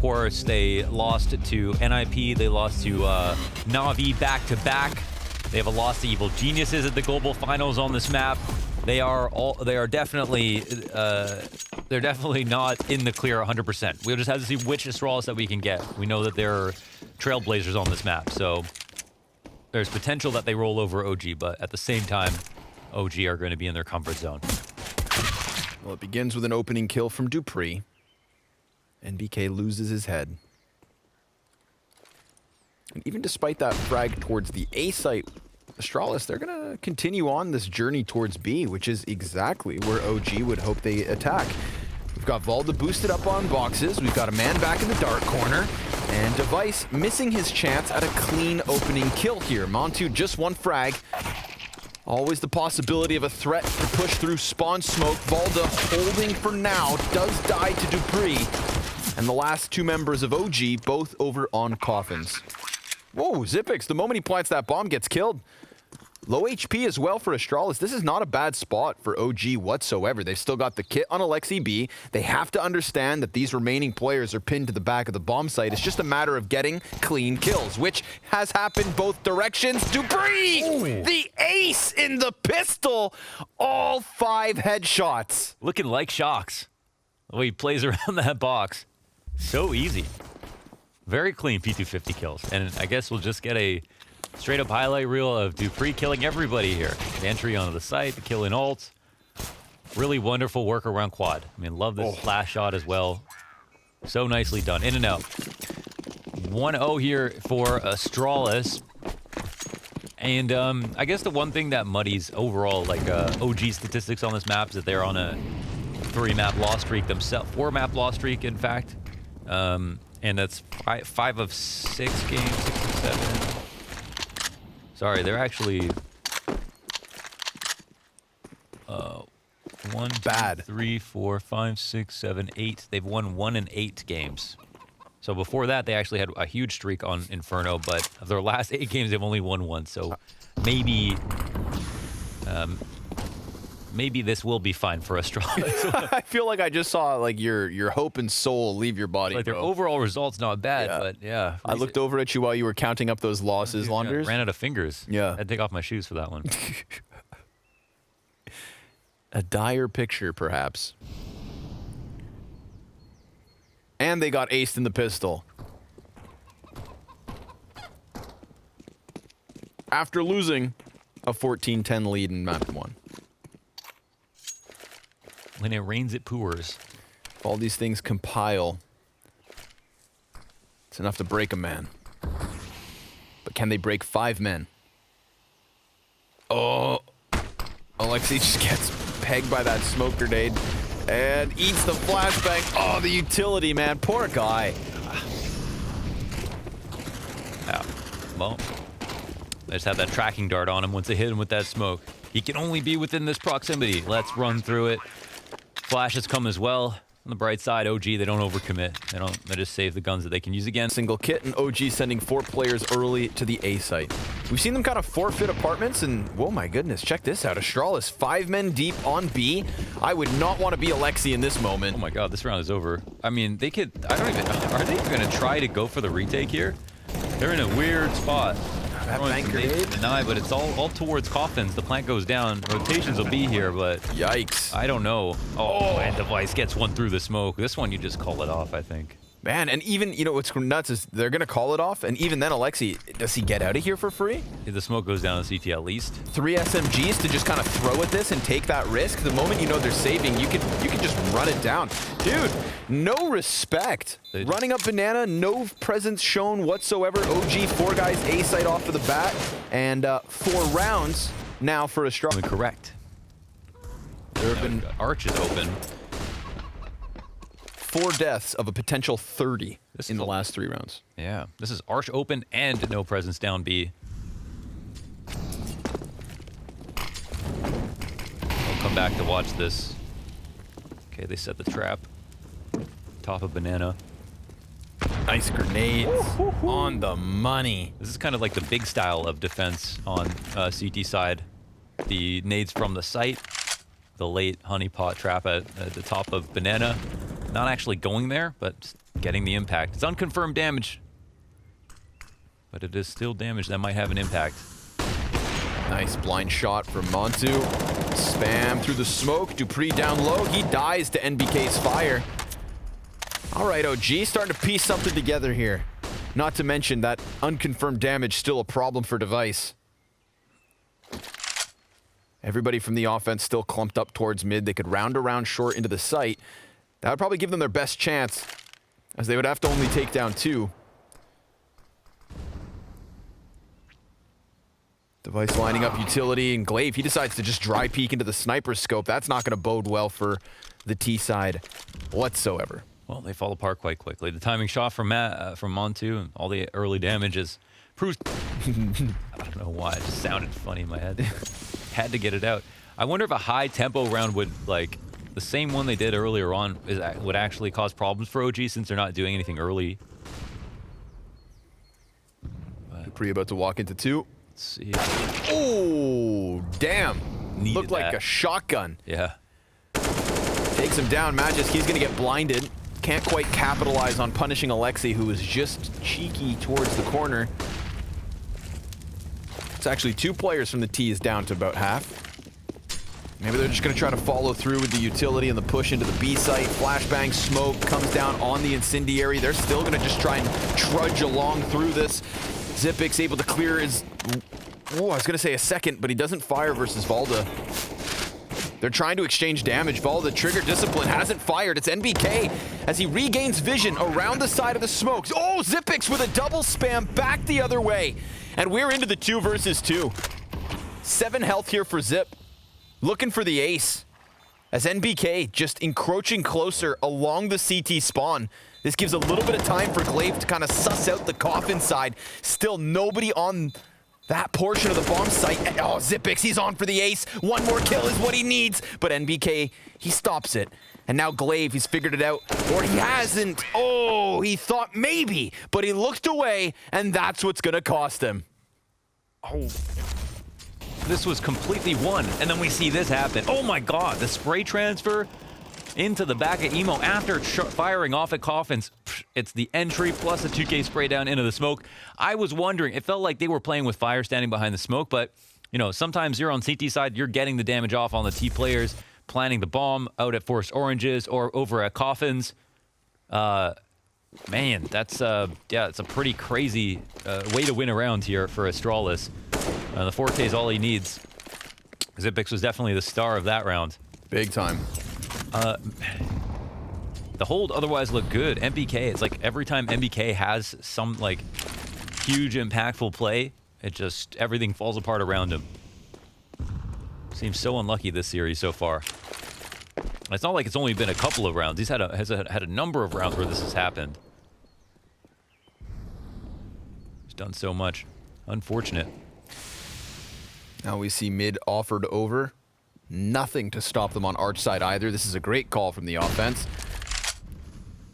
course, they lost to NIP. They lost to NaVi back-to-back. They have a loss to Evil Geniuses at the global finals on this map. They are definitely not in the clear 100%. We'll just have to see which Astralis that we can get. We know that there are trailblazers on this map, so there's potential that they roll over OG, but at the same time, OG are going to be in their comfort zone. Well, it begins with an opening kill from Dupree. NBK loses his head. And even despite that frag towards the A site, Astralis, they're going to continue on this journey towards B, which is exactly where OG would hope they attack. We've got Valda boosted up on boxes. We've got a man back in the dark corner. And Device missing his chance at a clean opening kill here. Montu just one frag. Always the possibility of a threat to push through spawn smoke. Valda holding for now, does die to Dupree. And the last two members of OG both over on coffins. Whoa, Zipix, the moment he plants that bomb, gets killed. Low HP as well for Astralis. This is not a bad spot for OG whatsoever. They've still got the kit on Alexi B. They have to understand that these remaining players are pinned to the back of the bomb site. It's just a matter of getting clean kills, which has happened both directions. Dupree, the ace in the pistol. All 5 headshots. Looking like Shocks. The way he plays around that box. So easy. Very clean P250 kills. And I guess we'll just get a straight up highlight reel of Dupree killing everybody here. The entry onto the site, the kill in ult. Really wonderful work around quad. I mean, love this flash shot as well. So nicely done. In and out. 1-0 here for Astralis. And I guess the one thing that muddies overall like OG statistics on this map is that they're on a 3-map loss streak themselves. 4-map loss streak, in fact. And that's 5 of 6 games, 6 of 7. Sorry, they're actually 1, 2, 3, 4, 5, 6, 7, 8. They've won 1 in 8 games. So before that, they actually had a huge streak on Inferno, but of their last 8 games, they've only won 1. So maybe maybe this will be fine for Astralis. I feel like I just saw like your hope and soul leave your body. Like their overall results not bad, but yeah. I looked over at you while you were counting up those losses, Launders. Ran out of fingers. Yeah. I had to take off my shoes for that one. A dire picture, perhaps. And they got aced in the pistol. After losing a 14-10 lead in map 1. When it rains, it pours. All these things compile. It's enough to break a man. But can they break 5 men? Oh. Alexi just gets pegged by that smoke grenade and eats the flashbang. Oh, the utility, man. Poor guy. Yeah. Well, I just have that tracking dart on him once they hit him with that smoke. He can only be within this proximity. Let's run through it. Flashes come as well. On the bright side, OG, they don't overcommit. They just save the guns that they can use again. Single kit, and OG sending 4 players early to the A site. We've seen them kind of forfeit apartments, and whoa, my goodness, check this out. Astralis, 5 men deep on B. I would not want to be Alexi in this moment. Oh my god, this round is over. I mean, they could, I don't even, are they going to try to go for the retake here? They're in a weird spot. That bank grenade? Deny, but it's all towards coffins. The plant goes down. Rotations will be here, but yikes. I don't know. Oh, and Device gets one through the smoke. This one, you just call it off, I think. Man, and even, you know, what's nuts is they're going to call it off, and even then, Alexi, does he get out of here for free? If the smoke goes down to CT at least. 3 SMGs to just kind of throw at this and take that risk. The moment you know they're saving, you can just run it down. Dude, no respect. Running up banana, no presence shown whatsoever. OG, 4 guys, A site off of the bat, and 4 rounds now for Astralis. Correct. There have been arches open. 4 deaths of a potential 30 in the last 3 rounds. Yeah, this is arch open and no presence down B. I'll come back to watch this. Okay, they set the trap. Top of banana. Nice grenades on the money. This is kind of like the big style of defense on CT side. The nades from the site, the late honeypot trap at the top of banana. Not actually going there, but just getting the impact. It's unconfirmed damage. But it is still damage that might have an impact. Nice blind shot from Montu. Spam through the smoke. Dupree down low. He dies to NBK's fire. All right, OG starting to piece something together here. Not to mention that unconfirmed damage still a problem for Device. Everybody from the offense still clumped up towards mid. They could round around short into the site. That would probably give them their best chance, as they would have to only take down 2. Device lining up utility, and Glaive, he decides to just dry peek into the sniper scope. That's not going to bode well for the T side whatsoever. Well, they fall apart quite quickly. The timing shot from Montu and all the early damage is proves. I don't know why, it just sounded funny in my head. Had to get it out. I wonder if a high tempo round would, like, the same one they did earlier on, would actually cause problems for OG since they're not doing anything early. Dupree about to walk into 2. Let's see. Oh, damn. Needed Looked like that. a shotgun. Yeah. Takes him down. Magisk, he's going to get blinded. Can't quite capitalize on punishing Alexei, who was just cheeky towards the corner. It's actually 2 players from the T is down to about half. Maybe they're just going to try to follow through with the utility and the push into the B site. Flashbang smoke comes down on the incendiary. They're still going to just try and trudge along through this. Zipix able to clear his... Oh, I was going to say a second, but he doesn't fire versus Valda. They're trying to exchange damage. Valda, trigger discipline, hasn't fired. It's NBK as he regains vision around the side of the smokes. Oh, Zipix with a double spam back the other way. And we're into the 2 versus 2. 7 health here for Zip. Looking for the ace. As NBK just encroaching closer along the CT spawn. This gives a little bit of time for Glaive to kind of suss out the coffin side. Still nobody on that portion of the bomb site. Oh, Zipix, he's on for the ace. 1 more kill is what he needs. But NBK, he stops it. And now Glaive, he's figured it out. Or he hasn't. Oh, he thought maybe. But he looked away, and that's what's going to cost him. Oh. This was completely won. And then we see this happen. Oh my god, the spray transfer into the back of Emo after firing off at coffins. It's the entry plus a 2K spray down into the smoke. I was wondering, it felt like they were playing with fire standing behind the smoke, but you know, sometimes you're on CT side, you're getting the damage off on the T players, planting the bomb out at Forest Oranges or over at coffins. Man, that's yeah, it's a pretty crazy way to win a round here for Astralis. The 4K is all he needs. Zipix was definitely the star of that round. Big time. The hold otherwise looked good. MBK, it's like every time MBK has some like huge impactful play, it just, everything falls apart around him. Seems so unlucky this series so far. It's not like it's only been a couple of rounds. He's had a number of rounds where this has happened. He's done so much. Unfortunate. Now we see mid offered over. Nothing to stop them on arch side either. This is a great call from the offense.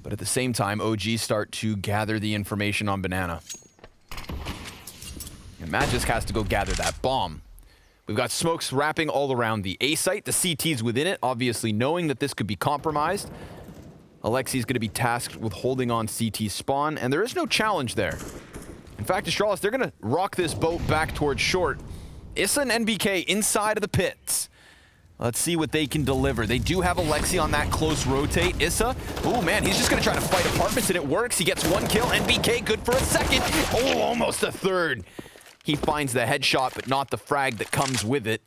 But at the same time, OG start to gather the information on Banana. And Magisk has to go gather that bomb. We've got smokes wrapping all around the A site. The CT's within it, obviously knowing that this could be compromised. Alexei's going to be tasked with holding on CT spawn, and there is no challenge there. In fact, Astralis, they're going to rock this boat back towards short. Issa and NBK inside of the pits. Let's see what they can deliver. They do have Alexei on that close rotate. Issa, oh man, he's just going to try to fight apartments, and it works. He gets 1 kill. NBK good for a second. Oh, almost a third. He finds the headshot, but not the frag that comes with it.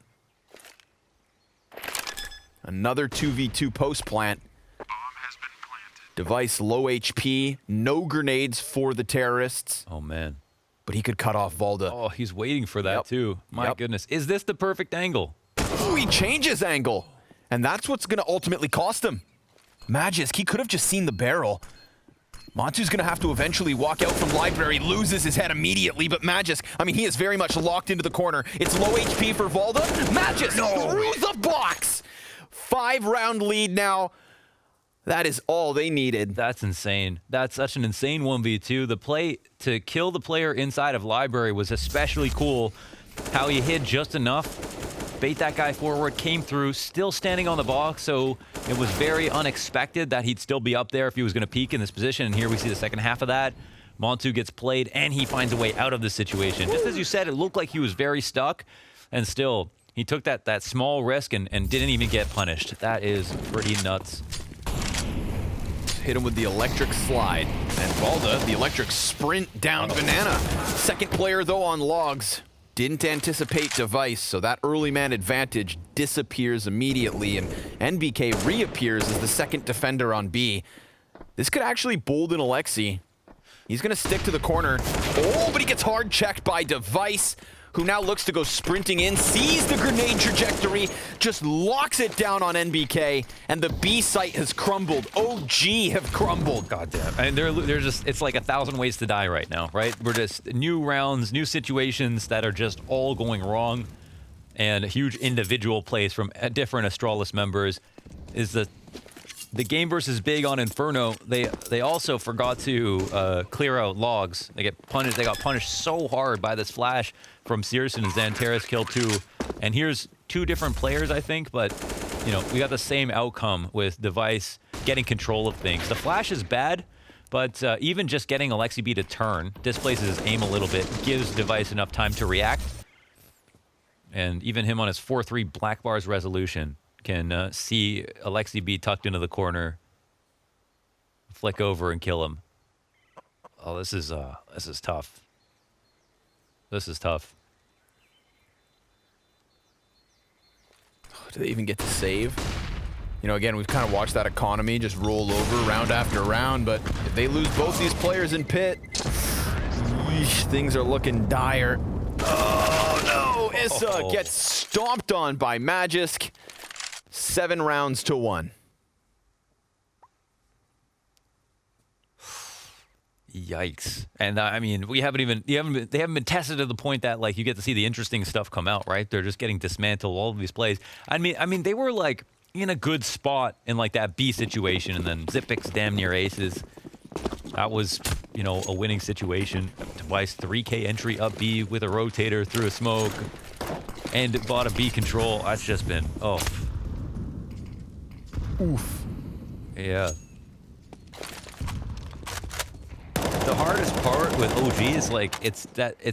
Another 2v2 post plant. Device low HP, no grenades for the terrorists. Oh man. But he could cut off Valda. Oh, he's waiting for that too. My goodness. Is this the perfect angle? Ooh, he changes angle. And that's what's going to ultimately cost him. Magisk, he could have just seen the barrel. Montu's going to have to eventually walk out from library, loses his head immediately, but Magisk, I mean, he is very much locked into the corner. It's low HP for Valda. Magisk through the box. 5-round lead now. That is all they needed. That's insane. That's such an insane 1v2. The play to kill the player inside of library was especially cool. How he hid just enough bait that guy forward, came through, still standing on the box, so it was very unexpected that he'd still be up there if he was going to peak in this position, and here we see the second half of that. Montu gets played, and he finds a way out of the situation. Just as you said, it looked like he was very stuck, and still, he took that small risk and didn't even get punished. That is pretty nuts. Hit him with the electric slide. And Valda, the electric sprint down Banana. Second player, though, on logs. Didn't anticipate device, so that early man advantage disappears immediately, and NBK reappears as the second defender on B. This could actually bolden Alexi. He's going to stick to the corner. Oh, but he gets hard checked by device, who now looks to go sprinting in, sees the grenade trajectory, just locks it down on NBK, and the B site has crumbled. OG have crumbled. God damn. And they're just, it's like 1,000 ways to die right now, right? We're just new rounds, new situations that are just all going wrong, and huge individual plays from different Astralis members. Is the game versus Big on Inferno, they also forgot to clear out logs. They get punished. They got punished so hard by this flash from Searson and Xantares kill 2. And here's 2 different players, I think, but you know, we got the same outcome with Device getting control of things. The flash is bad, but even just getting Alexi B to turn displaces his aim a little bit, gives Device enough time to react. And even him on his 4-3 black bars resolution can see Alexi B tucked into the corner, flick over and kill him. Oh, this is tough. This is tough. Do they even get to save? You know, again, we've kind of watched that economy just roll over round after round, but if they lose both these players in pit, things are looking dire. Oh no! Issa gets stomped on by Magisk. 7 rounds to 1. Yikes. And I mean, they haven't been tested to the point that like you get to see the interesting stuff come out, right? They're just getting dismantled, all of these plays. I mean they were like in a good spot in like that B situation, and then Zipix damn near aces. That was, you know, a winning situation. Device 3K entry up B with a rotator through a smoke and bought a B control. That's just been, oh. Oof. Yeah. The hardest part with OG is like it's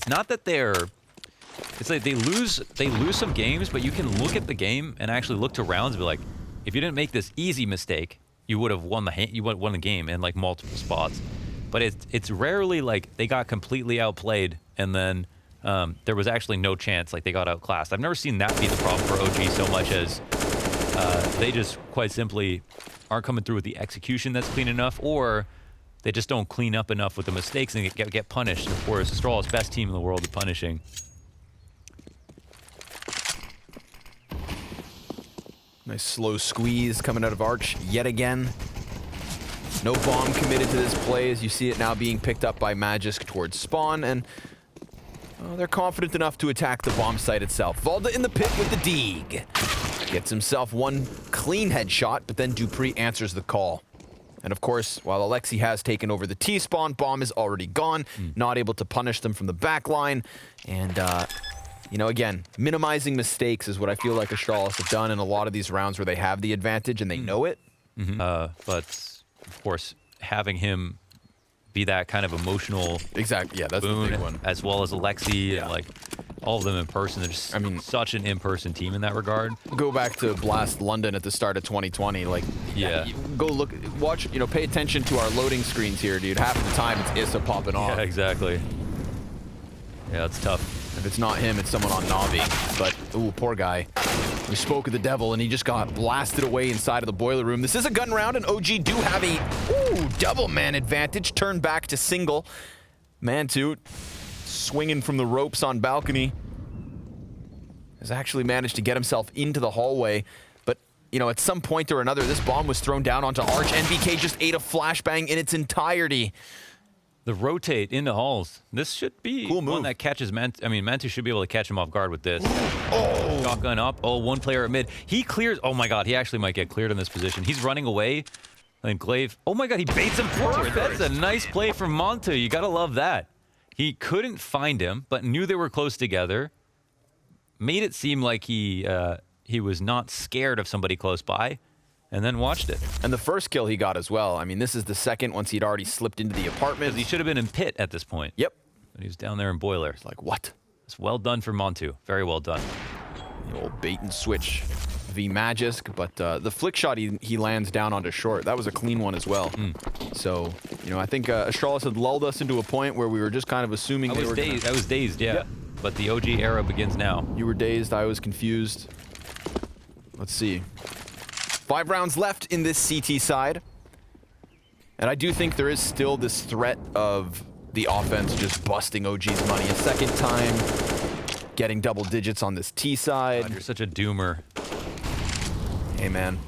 not that it's like they lose some games, but you can look at the game and actually look to rounds and be like, if you didn't make this easy mistake, you would have won the game in like multiple spots. But it's rarely like they got completely outplayed and then there was actually no chance, like they got outclassed. I've never seen that be the problem for OG so much as they just quite simply aren't coming through with the execution that's clean enough, or they just don't clean up enough with the mistakes and get punished. And of course, Astralis, best team in the world at punishing. Nice slow squeeze coming out of Arch yet again. No bomb committed to this play, as you see it now being picked up by Magisk towards spawn, and they're confident enough to attack the bomb site itself. Valda in the pit with the Deeg. Gets himself one clean headshot, but then Dupree answers the call. And of course, while Alexi has taken over the T-spawn, bomb is already gone, not able to punish them from the back line. And, you know, again, minimizing mistakes is what I feel like Astralis have done in a lot of these rounds where they have the advantage and they know it. But, of course, having him be that kind of emotional exactly, yeah, that's boon, the big one. as well as Alexi, and like all of them in person. They're just, such an in-person team in that regard. Go back to Blast London at the start of 2020. Like, go look, watch, you know, pay attention to our loading screens here, dude. Half of the time it's Issa popping off. Yeah, exactly. Yeah, it's tough. If it's not him, it's someone on NaVi. But, ooh, poor guy. We spoke of the devil, and he just got blasted away inside of the boiler room. This is a gun round, and OG do have a double man advantage. Turn back to single. Mantoot swinging from the ropes on balcony has actually managed to get himself into the hallway. But, you know, at some point or another, this bomb was thrown down onto Arch. NBK just ate a flashbang in its entirety. The rotate into halls. This should be cool move. One that catches Mantu. I mean, Mantu should be able to catch him off guard with this. Oh! Shotgun up. Oh, one player at mid. He clears. Oh my God, he actually might get cleared in this position. He's running away. And Glaive. Oh my God, he baits him forward. That's a nice play from Montu. You gotta love that. He couldn't find him, but knew they were close together. made it seem like he was not scared of somebody close by, and then watched it. And the first kill he got as well. I mean, this is the second once he'd already slipped into the apartment. He should have been in pit at this point. Yep. But he was down there in boiler. It's like, what? It's well done for Montu. Very well done. The old bait and switch v Magisk, but the flick shot he lands down onto short. That was a clean one as well. So, you know, I think Astralis had lulled us into a point where we were just kind of assuming they were I was dazed, yeah. But the OG era begins now. You were dazed, I was confused. Let's see. 5 rounds left in this CT side. And I do think there is still this threat of the offense just busting OG's money a second time, getting double digits on this T side. God, you're such a doomer. Hey, man.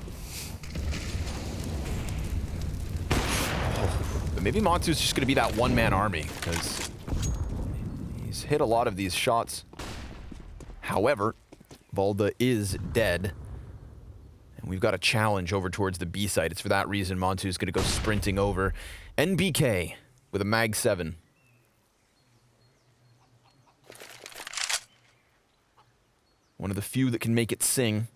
But maybe Montu's just going to be that one-man army, because he's hit a lot of these shots. However, Volda is dead. And we've got a challenge over towards the B site. It's for that reason Montu's going to go sprinting over. NBK with a Mag 7. One of the few that can make it sing.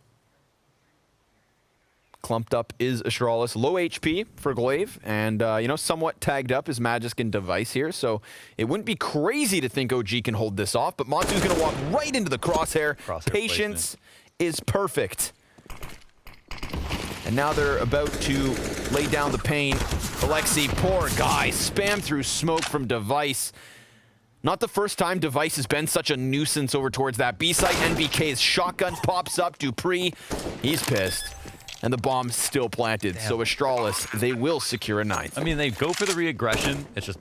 Clumped up is Astralis. Low HP for Glaive, and, you know, somewhat tagged up is Magisk and Device here, so it wouldn't be crazy to think OG can hold this off, but Montu's going to walk right into the crosshair. Patience is perfect. And now they're about to lay down the pain. Alexi, poor guy, spam through smoke from Device. Not the first time Device has been such a nuisance over towards that B site. NBK's shotgun pops up. Dupree, he's pissed. And the bomb's still planted. Damn. So Astralis, they will secure a 9th. I mean, they go for the re-aggression. It's just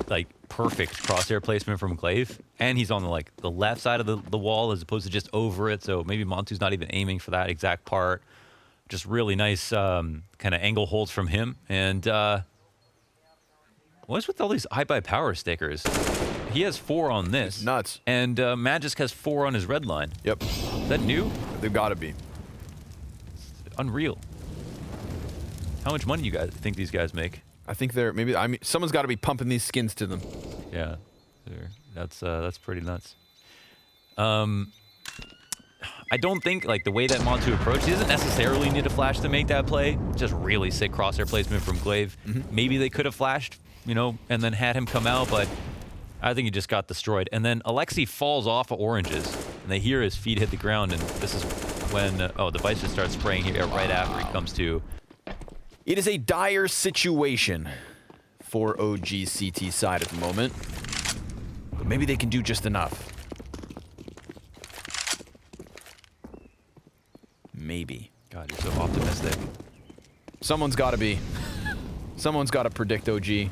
like perfect crosshair placement from Glaive. And he's on the left side of the wall as opposed to just over it. So maybe Montu's not even aiming for that exact part. Just really nice kind of angle holds from him. And what's with all these iBuy power stickers? He has 4 on this. It's nuts. And Magisk has 4 on his red line. Yep. Is that new? They've got to be. Unreal. How much money you guys think these guys make? I think they're maybe. I mean, someone's got to be pumping these skins to them. Yeah, that's pretty nuts. I don't think like the way that Montu approached, he doesn't necessarily need a flash to make that play. Just really sick crosshair placement from Glaive. Maybe they could have flashed, you know, and then had him come out, but I think he just got destroyed. And then Alexi falls off of oranges, and they hear his feet hit the ground, and this is when Device just starts spraying here right after he comes to. It is a dire situation for OG's CT side at the moment, but maybe they can do just enough. Maybe. God, you're so optimistic. Someone's got to be. Someone's got to predict OG.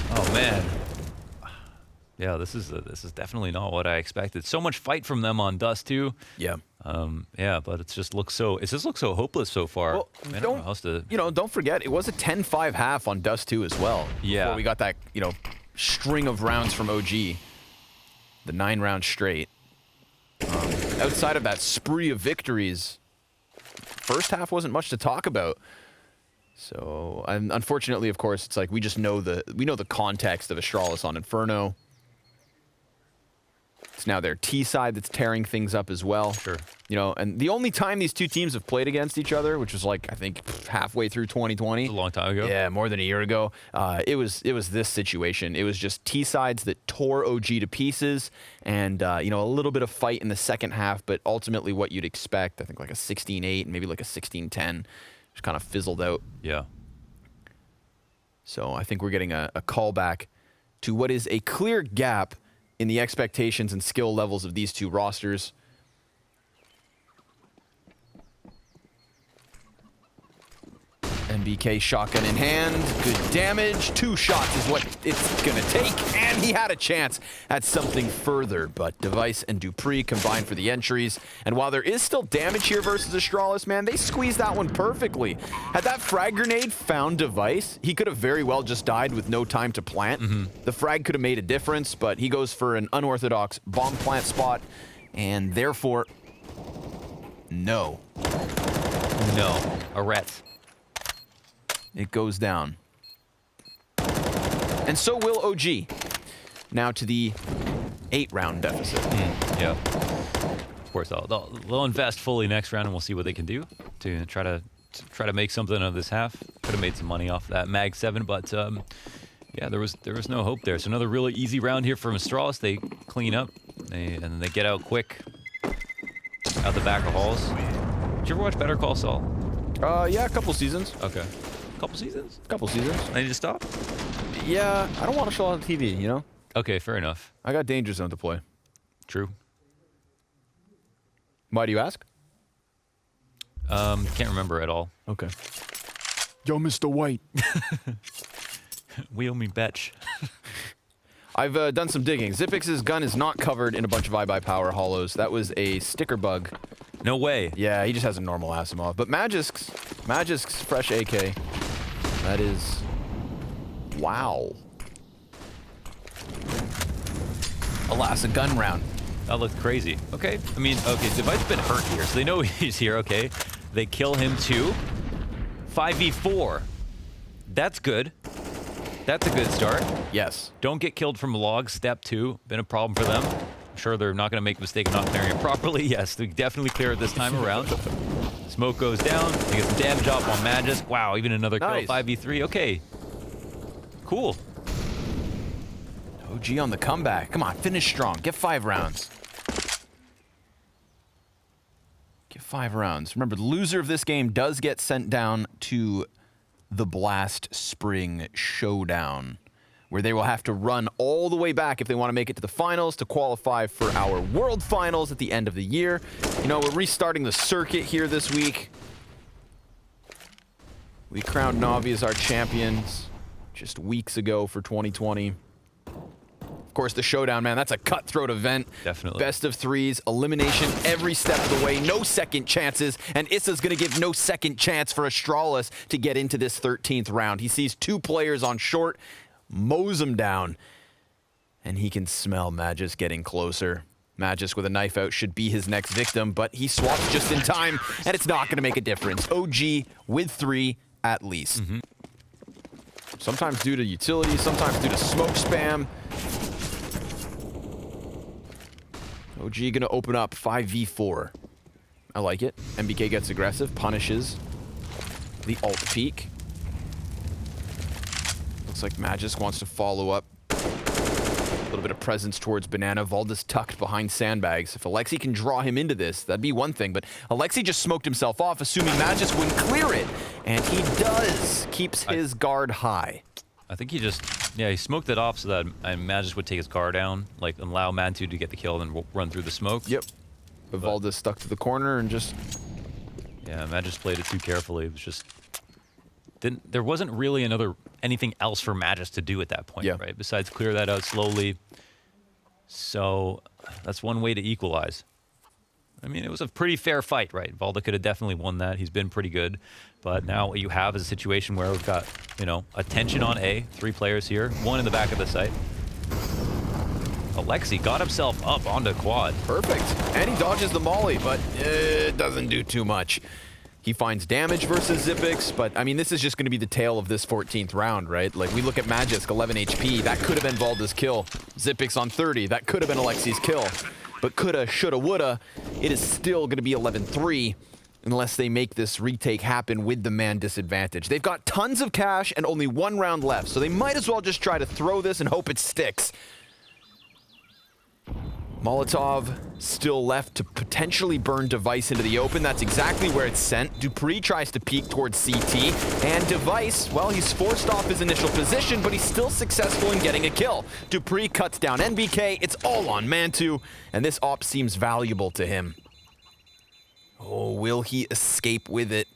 Oh man. Yeah, this is definitely not what I expected. So much fight from them on Dust too. Yeah. Yeah, but it just looks so hopeless so far. Well, Man, don't forget it was a 10-5 half on Dust 2 as well. Yeah. Before we got that, string of rounds from OG. The 9 rounds straight. Outside of that spree of victories, first half wasn't much to talk about. So, and unfortunately, of course, it's like we know the context of Astralis on Inferno. It's now their T side that's tearing things up as well. Sure. And the only time these two teams have played against each other, which was like I think halfway through 2020. It's a long time ago. Yeah, more than a year ago. It was this situation. It was just T sides that tore OG to pieces, and a little bit of fight in the second half, but ultimately what you'd expect, I think like a 16-8, maybe like a 16-10, just kind of fizzled out. Yeah. So I think we're getting a callback to what is a clear gap in the expectations and skill levels of these two rosters. NBK shotgun in hand, good damage. 2 shots is what it's gonna take, and he had a chance at something further, but Device and Dupree combined for the entries. And while there is still damage here versus Astralis, man, they squeezed that one perfectly. Had that frag grenade found Device, he could have very well just died with no time to plant. The frag could have made a difference, but he goes for an unorthodox bomb plant spot, and therefore, no. A ret. It goes down. And so will OG. Now to the 8-round deficit. Yeah. Of course, they'll invest fully next round, and we'll see what they can do to try to make something of this half. Could have made some money off that Mag 7, but yeah, there was no hope there. So another really easy round here from Astralis. They clean up, and then they get out quick out the back of halls. Did you ever watch Better Call Saul? Yeah, a couple seasons. Okay. Couple seasons? Couple seasons. I need to stop? Yeah, I don't want to show on TV, you know? Okay, fair enough. I got Danger Zone to play. True. Why do you ask? Can't remember at all. Okay. Yo, Mr. White. Wheel me betch. I've done some digging. Zipix's gun is not covered in a bunch of iBuyPower hollows. That was a sticker bug. No way. Yeah, he just has a normal Asimov. But Magic's fresh AK. That is... Wow. Alas, a gun round. That looked crazy. Okay. I mean, okay, Device's been hurt here, so they know he's here, okay. They kill him too. 5v4. That's good. That's a good start. Yes. Don't get killed from logs, step 2. Been a problem for them. I'm sure they're not going to make a mistake of not clearing it properly. Yes, they definitely clear it this time around. Smoke goes down. They get some damage off on Magisk. Wow, even another kill. Nice. 5v3. Okay. Cool. OG on the comeback. Come on, finish strong. Get 5 rounds. Get 5 rounds. Remember, the loser of this game does get sent down to the Blast Spring Showdown, where they will have to run all the way back if they want to make it to the finals to qualify for our World Finals at the end of the year. You know, we're restarting the circuit here this week. We crowned NaVi as our champions just weeks ago for 2020. Of course, the Showdown, man, that's a cutthroat event. Definitely. Best of 3s, elimination every step of the way, no second chances, and Issa's going to give no second chance for Astralis to get into this 13th round. He sees 2 players on short, mows them down, and he can smell Magisk getting closer. Magisk with a knife out should be his next victim, but he swaps just in time, and it's not going to make a difference. OG with 3 at least. Sometimes due to utility, sometimes due to smoke spam. OG gonna open up 5v4. I like it. MBK gets aggressive, punishes the alt peek. Looks like Magisk wants to follow up. A little bit of presence towards Banana. Valdez tucked behind sandbags. If Alexi can draw him into this, that'd be one thing, but Alexi just smoked himself off, assuming Magisk wouldn't clear it. And he does. Keeps his guard high. I think he just, yeah, he smoked it off so that Magisk would take his guard down, like allow Mantu to get the kill and run through the smoke. Yep. But Valdez stuck to the corner and just... Yeah, Magisk played it too carefully. It was just... There wasn't really anything else for Magisk to do at that point, right? Besides clear that out slowly. So that's one way to equalize. I mean, it was a pretty fair fight, right? Valda could have definitely won that. He's been pretty good. But now what you have is a situation where we've got, you know, attention on A, 3 players here, 1 in the back of the site. Alexi got himself up onto quad. Perfect. And he dodges the molly, but it doesn't do too much. He finds damage versus Zipix, but I mean, this is just going to be the tail of this 14th round, right? Like, we look at Magisk, 11 HP. That could have been Valda's kill. Zipix on 30. That could have been Alexi's kill. But coulda, shoulda, woulda. It is still going to be 11-3 unless they make this retake happen with the man disadvantage. They've got tons of cash and only 1 round left, so they might as well just try to throw this and hope it sticks. Molotov still left to potentially burn Device into the open. That's exactly where it's sent. Dupree tries to peek towards CT, and Device, well, he's forced off his initial position, but he's still successful in getting a kill. Dupree cuts down NBK. It's all on Mantu, and this op seems valuable to him. Oh, will he escape with it?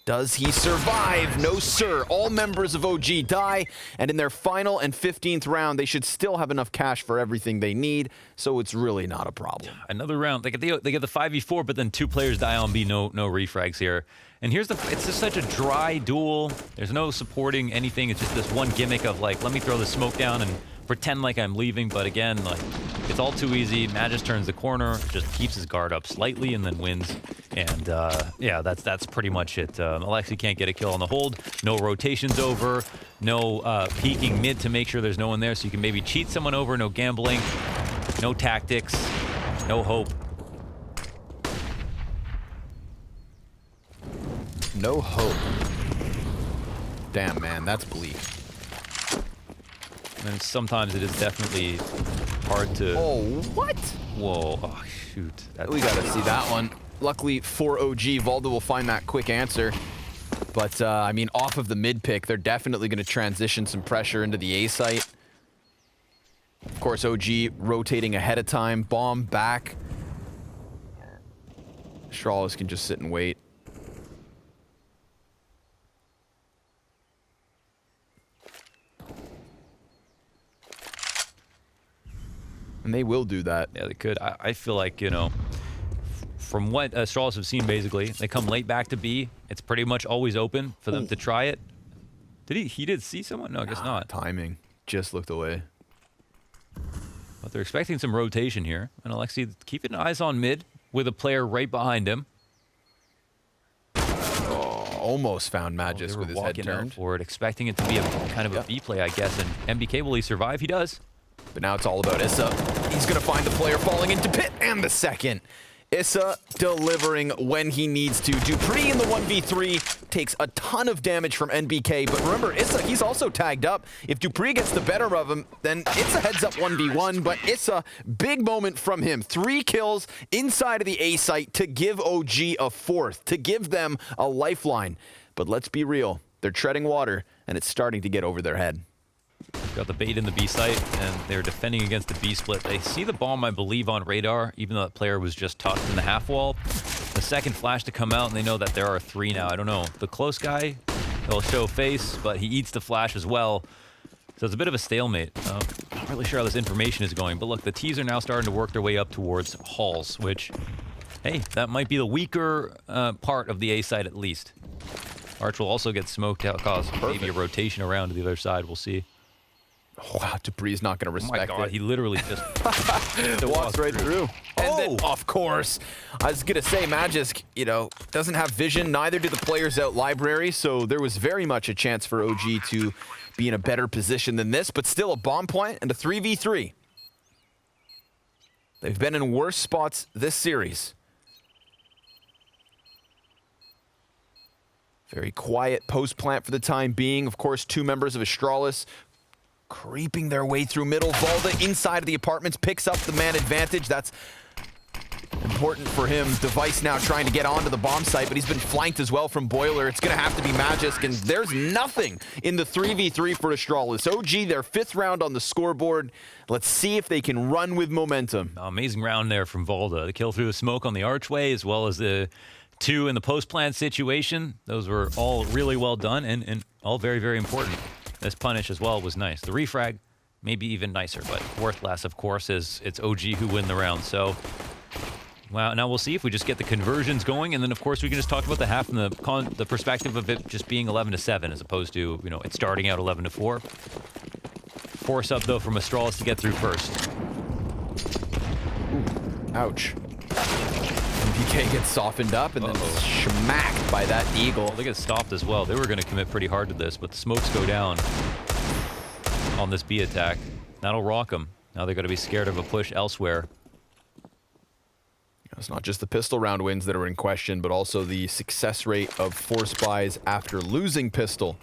Does he survive? No, sir. All members of OG die, and in their final and 15th round, they should still have enough cash for everything they need, so it's really not a problem. Another round. They get the 5v4, but then 2 players die on B. No refrags here. And here's it's just such a dry duel. There's no supporting anything. It's just this one gimmick of, like, let me throw the smoke down and pretend like I'm leaving, but again, like, it's all too easy. Magisk turns the corner, just keeps his guard up slightly, and then wins. And yeah, that's pretty much it. Alexi can't get a kill on the hold. No rotations over. No peeking mid to make sure there's no one there, so you can maybe cheat someone over. No gambling. No tactics, no hope. No hope. Damn, man, that's bleak. And sometimes it is definitely hard to... Oh, what? Whoa, oh shoot. We gotta see that one. Luckily for OG, Valda will find that quick answer. But, I mean, off of the mid pick, they're definitely gonna transition some pressure into the A site. Of course, OG rotating ahead of time, bomb back. Astralis can just sit and wait. And they will do that. Yeah, they could. I feel like, you know, from what Astralis have seen, basically, they come late back to B. It's pretty much always open for them to try it. Did he did see someone? No, I guess not. Timing. Just looked away. But they're expecting some rotation here. And Alexi keeping eyes on mid with a player right behind him. Oh, almost found Magis with his head turned. Forward, expecting it to be a kind of a B play, I guess. And MBK, will he survive? He does. But now it's all about Issa. He's going to find the player falling into pit, and the second. Issa delivering when he needs to. Dupree in the 1v3 takes a ton of damage from NBK, but remember, Issa, he's also tagged up. If Dupree gets the better of him, then it's a heads-up 1v1, but Issa, big moment from him. 3 kills inside of the A site to give OG a fourth, to give them a lifeline. But let's be real, they're treading water, and it's starting to get over their head. Got the bait in the B site, and they're defending against the B split. They see the bomb, I believe, on radar, even though that player was just tucked in the half wall. The second flash to come out, and they know that there are 3 now. I don't know. The close guy, he'll show face, but he eats the flash as well. So it's a bit of a stalemate. Not really sure how this information is going, but look, the T's are now starting to work their way up towards halls, which, hey, that might be the weaker part of the A site at least. Arch will also get smoked out, cause maybe a rotation around to the other side. We'll see. Wow, Dupree's not going to respect Oh my God, it. he literally just walks right through. And then, Oh! of course, I was going to say, Magisk, you know, doesn't have vision. Neither do the players out library, so there was very much a chance for OG to be in a better position than this, but still a bomb plant and a 3v3. They've been in worse spots this series. Very quiet post plant for the time being. Of course, 2 members of Astralis creeping their way through middle. Valda inside of the apartments picks up the man advantage. That's important for him. Device now trying to get onto the bomb site, but he's been flanked as well from Boiler. It's going to have to be Magisk, and there's nothing in the 3v3 for Astralis. OG, their 5th round on the scoreboard. Let's see if they can run with momentum. amazing round there from Valda. The kill through the smoke on the archway, as well as the 2 in the post-plant situation. Those were all really well done and all very, very important. This punish as well was nice. The refrag, maybe even nicer, but worth less, of course, as it's OG who win the round. So, well, now we'll see if we just get the conversions going, and then, of course, we can just talk about the half from the perspective of it just being 11-7, as opposed to, you know, it starting out 11-4. Force up, though, from Astralis to get through first. Ouch. MPK gets softened up and then smacked by that eagle. They get stopped as well. They were going to commit pretty hard to this, but the smokes go down on this B attack. That'll rock them. Now they're going to be scared of a push elsewhere. It's not just the pistol round wins that are in question, but also the success rate of Force buys after losing pistol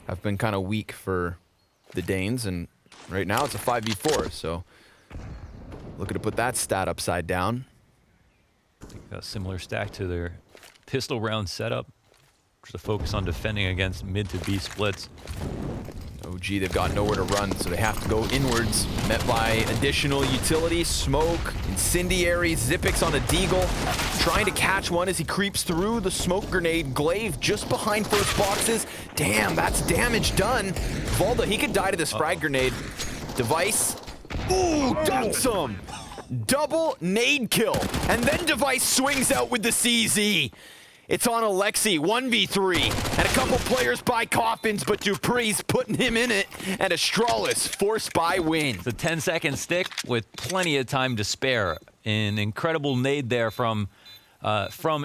have been kind of weak for the Danes, and right now it's a 5v4, so looking to put that stat upside down. A similar stack to their pistol round setup. Just a focus on defending against mid to B splits. OG, they've got nowhere to run, so they have to go inwards. Met by additional utility, smoke, incendiary, Zipix on a deagle. Trying to catch one as he creeps through the smoke grenade. Glaive just behind first boxes. Damn, that's damage done. Valda, he could die to this frag grenade. Device. Ooh, done some. Double nade kill. And then Device swings out with the CZ. It's on Alexi, 1v3, and a couple players buy coffins, but Dupree's putting him in it, and Astralis force buy win. It's a 10-second stick with plenty of time to spare. An incredible nade there from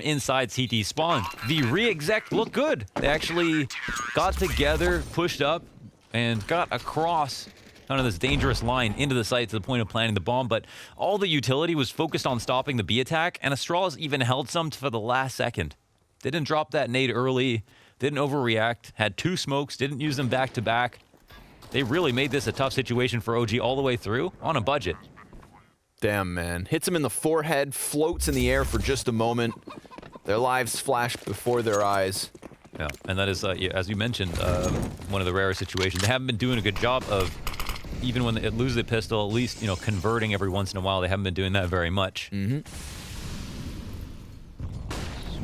inside CT spawn. The re-exec looked good. They actually got together, pushed up, and got across kind of this dangerous line into the site to the point of planting the bomb, but all the utility was focused on stopping the B attack, and Astralis even held some for the last second. Didn't drop that nade early, didn't overreact, had 2 smokes, didn't use them back to back. They really made this a tough situation for OG all the way through on a budget. Damn, man. Hits him in the forehead, floats in the air for just a moment. Their lives flash before their eyes. Yeah, and that is, as you mentioned, one of the rare situations. They haven't been doing a good job of, even when they lose the pistol, at least, you know, converting every once in a while. They haven't been doing that very much.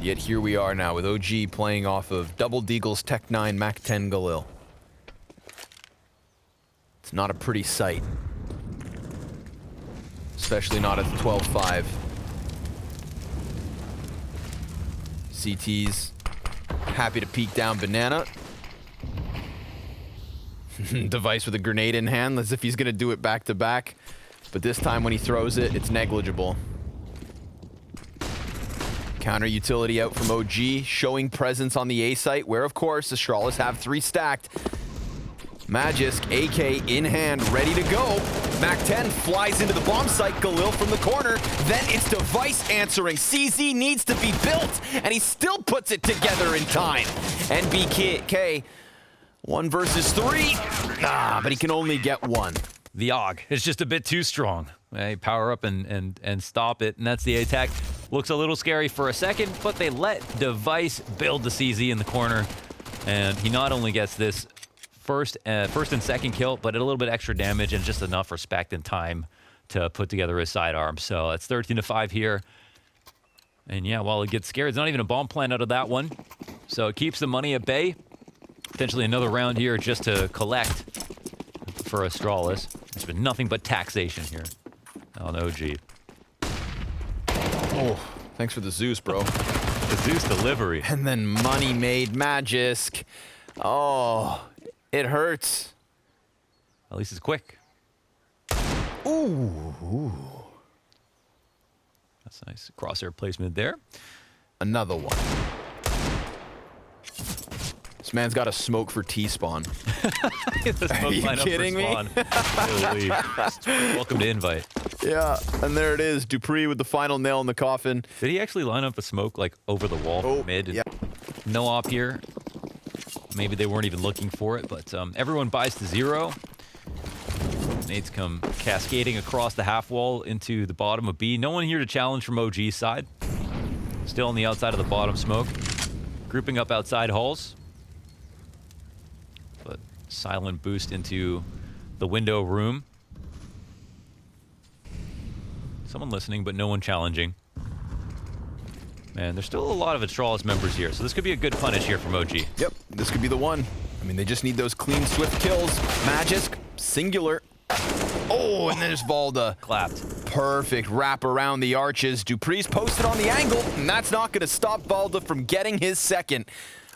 Yet here we are now with OG playing off of Double Deagle's Tech 9 Mac 10 Galil. It's not a pretty sight. Especially not at the 12-5. CT's happy to peek down banana. Device with a grenade in hand, as if he's going to do it back to back. But this time when he throws it, it's negligible. Counter utility out from OG, showing presence on the A site, where of course Astralis have 3 stacked. Magisk, AK in hand, ready to go. Mac 10 flies into the bomb site, Galil from the corner. Then it's Device answering. CZ needs to be built, and he still puts it together in time. NBK, 1 versus 3. But he can only get 1. The AUG is just a bit too strong. They power up and stop it, and that's the attack. Looks a little scary for a second, but they let Device build the CZ in the corner, and he not only gets this first and second kill, but a little bit extra damage and just enough respect and time to put together his sidearm. So it's 13-5 here. And yeah, while it gets scared, it's not even a bomb plant out of that one. So it keeps the money at bay. Potentially another round here just to collect for Astralis. There's been nothing but taxation here on OG. Oh, thanks for the Zeus, bro. The Zeus delivery. And then money made Magisk. Oh, it hurts. At least it's quick. Ooh. That's nice. Crosshair placement there. Another one. This man's got a smoke for T-spawn. Are you kidding me? Welcome to invite. Yeah, and there it is. Dupree with the final nail in the coffin. Did he actually line up a smoke like over the wall from mid? Yeah. No op here. Maybe they weren't even looking for it, but everyone buys to 0. Nades come cascading across the half wall into the bottom of B. No one here to challenge from OG's side. Still on the outside of the bottom smoke. Grouping up outside halls. But silent boost into the window room. Someone listening, but no one challenging. Man, there's still a lot of Astralis members here, so this could be a good punish here from OG. Yep, this could be the one. I mean, they just need those clean, swift kills. Magisk, singular. Oh, and there's Valda. Clapped. Perfect wrap around the arches. Dupree's posted on the angle, and that's not going to stop Valda from getting his second.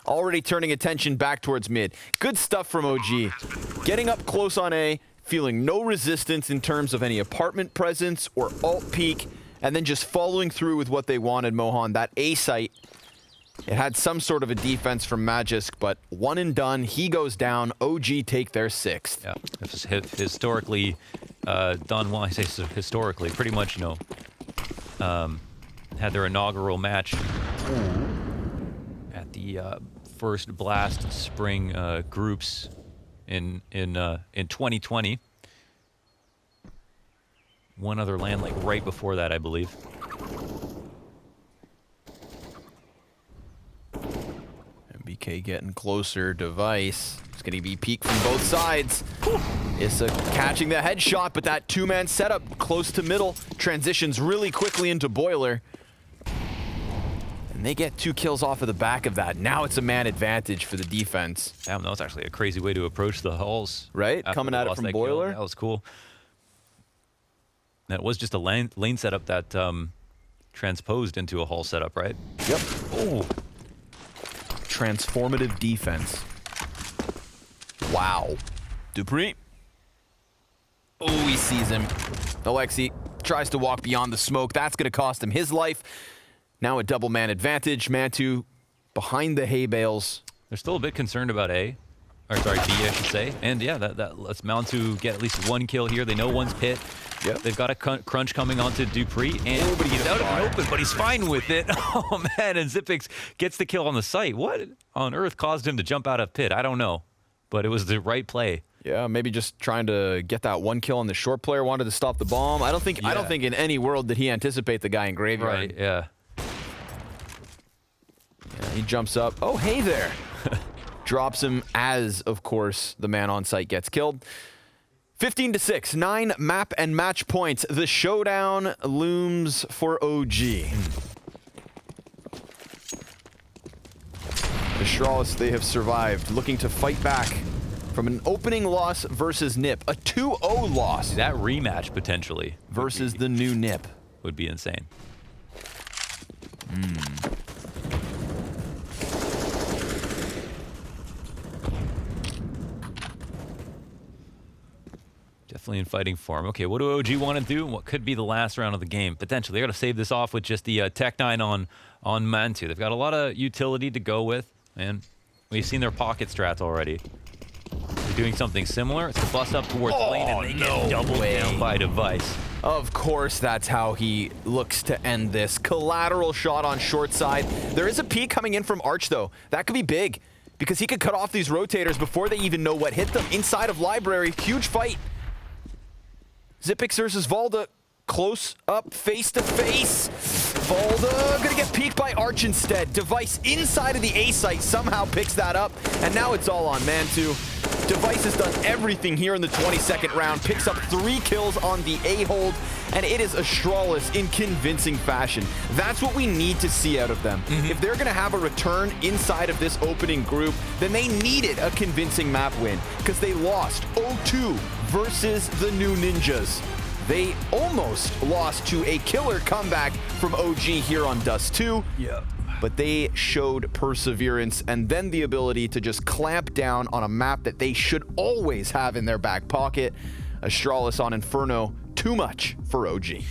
Already turning attention back towards mid. Good stuff from OG. Getting up close on A, feeling no resistance in terms of any apartment presence or alt peek, and then just following through with what they wanted, Mohan. That A site, it had some sort of a defense from Magisk, but one and done. He goes down. OG take their 6th. Yeah, this is historically done well. I say historically, pretty much, you know, had their inaugural match at the first Blast Spring groups in 2020. One other land like right before that, I believe. MBK getting closer. Device. It's going to be peeked from both sides. Issa catching the headshot, but that 2-man setup close to middle transitions really quickly into Boiler. And they get 2 kills off of the back of that. Now it's a man advantage for the defense. Damn, that was actually a crazy way to approach the halls. Right? Coming at it from Boiler. That was cool. That was just a lane setup that transposed into a hall setup, right? Yep. Oh. Transformative defense. Wow. Dupree. Oh, he sees him. Alexi tries to walk beyond the smoke. That's going to cost him his life. Now a double man advantage. Mantu behind the hay bales. They're still a bit concerned about A. Or sorry, B, I should say. And yeah, that lets Mound to get at least one kill here. They know one's pit. Yep. They've got a crunch coming onto Dupree, and but he's out of the open, but he's fine with it. Oh man, and Zypix gets the kill on the site. What on earth caused him to jump out of pit? I don't know, but it was the right play. Yeah, maybe just trying to get that one kill on the short player, wanted to stop the bomb. I don't think in any world did he anticipate the guy in graveyard. Right, yeah. Yeah, he jumps up. Oh, hey there. Drops him as, of course, the man on site gets killed. 15-6, 9 map and match points. The showdown looms for OG. Astralis, they have survived, looking to fight back from an opening loss versus Nip. A 2-0 loss. That rematch potentially versus the new Nip. Would be insane. Definitely in fighting form. Okay, what do OG want to do? What could be the last round of the game? Potentially, they got to save this off with just the Tech 9 on Mantu. They've got a lot of utility to go with, and we've seen their pocket strats already. They're doing something similar. It's a bust up towards lane, and they get doubled down by Device. Of course, that's how he looks to end this. Collateral shot on short side. There is a peek coming in from Arch, though. That could be big, because he could cut off these rotators before they even know what hit them. Inside of Library, huge fight. Zypix versus Valda, close up, face to face. Valda gonna get peeked by Arch instead. Device inside of the A site somehow picks that up, and now it's all on Mantu. Device has done everything here in the 22nd round, picks up 3 kills on the A hold, and it is Astralis in convincing fashion. That's what we need to see out of them. If they're gonna have a return inside of this opening group, then they needed a convincing map win, because they lost 0-2 versus the new Ninjas. They almost lost to a killer comeback from OG here on Dust 2. Yeah. But they showed perseverance and then the ability to just clamp down on a map that they should always have in their back pocket. Astralis on Inferno, too much for OG.